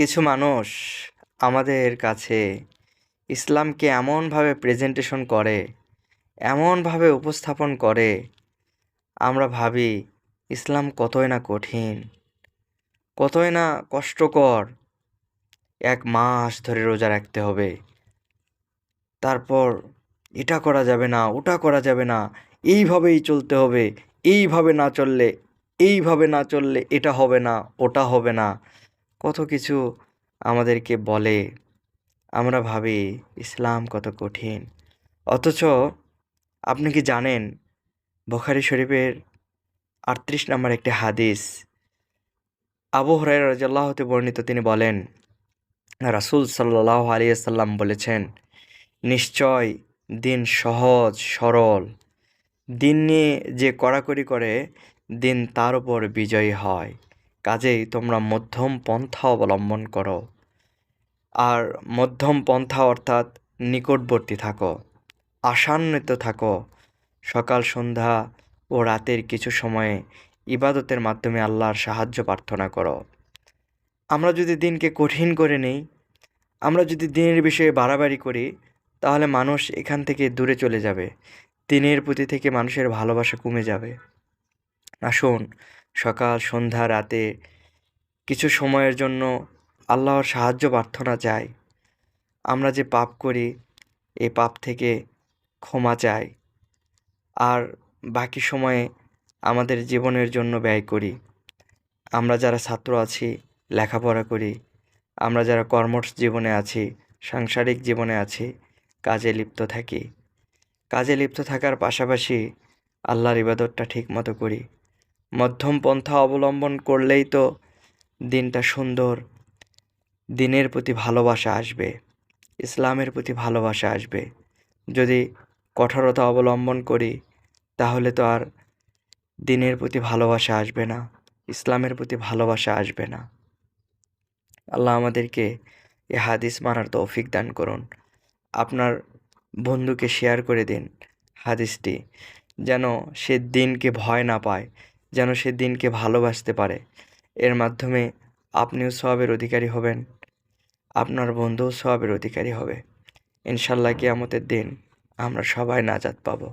কিছু মানুষ আমাদের কাছে ইসলামকে এমনভাবে প্রেজেন্টেশন করে, এমনভাবে উপস্থাপন করে, আমরা ভাবি ইসলাম কতই না কঠিন, কতই না কষ্টকর। 1 মাস ধরে রোজা রাখতে হবে, তারপর এটা করা যাবে না, ওটা করা যাবে না, এইভাবেই চলতে হবে, এইভাবে না চললে এইভাবে না চললে এটা হবে না, ওটা হবে না, কত কিছু আমাদেরকে বলে। আমরা ভাবি ইসলাম কত কঠিন। অথচ আপনি কি জানেন, বুখারী শরীফের 38 নম্বর একটি হাদিস, আবু হুরায়রা রাদিয়াল্লাহু হতে বর্ণিত, তিনি বলেন, রাসূল সাল্লাল্লাহু আলাইহি সাল্লাম বলেছেন, নিশ্চয় দিন সহজ সরল, দিন নিয়ে যে কড়াকড়ি করে দিন তার উপর বিজয়ী হয়। কাজেই তোমরা মধ্যম পন্থা অবলম্বন করো। আর মধ্যম পন্থা অর্থাৎ নিকটবর্তী থাকো, আশান্বিত থাকো। সকাল সন্ধ্যা ও রাতের কিছু সময়ে ইবাদতের মাধ্যমে আল্লাহর সাহায্য প্রার্থনা করো। আমরা যদি দিনকে কঠিন করে নিই, আমরা যদি দিনের বিষয়ে বাড়াবাড়ি করি, তাহলে মানুষ এখান থেকে দূরে চলে যাবে, দিনের প্রতি থেকে মানুষের ভালোবাসা কমে যাবে। আসুন, সকাল সন্ধ্যা রাতে কিছু সময়ের জন্য আল্লাহর সাহায্য প্রার্থনা চাই। আমরা যে পাপ করি, এই পাপ থেকে ক্ষমা চাই, আর বাকি সময়ে আমাদের জীবনের জন্য ব্যয় করি। আমরা যারা ছাত্র আছি, লেখাপড়া করি, আমরা যারা কর্মজীবনে আছি, সাংসারিক জীবনে আছি, কাজে লিপ্ত থাকি। কাজে লিপ্ত থাকার পাশাপাশি আল্লাহর ইবাদতটা ঠিকমতো করি। মধ্যম পন্থা অবলম্বন করলেই তো দিনটা সুন্দর, দিনের প্রতি ভালোবাসা আসবে, ইসলামের প্রতি ভালোবাসা আসবে। যদি কঠোরতা অবলম্বন করি, তাহলে তো আর দিনের প্রতি ভালোবাসা আসবে না, ইসলামের প্রতি ভালোবাসা আসবে না। আল্লাহ আমাদেরকে এ হাদিস মানার তৌফিক দান করুন। আপনার বন্ধুকে শেয়ার করে দিন হাদিসটি, যেন সে দিনকে ভয় না পায়, যেন সে দিনকে ভালোবাসতে পারে। এর মাধ্যমে আপনিও সওয়াবের অধিকারী হবেন, আপনার বন্ধুও সওয়াবের অধিকারী হবে। ইনশাল্লাহ কিয়ামতের দিন আমরা সবাই নাজাত পাবো।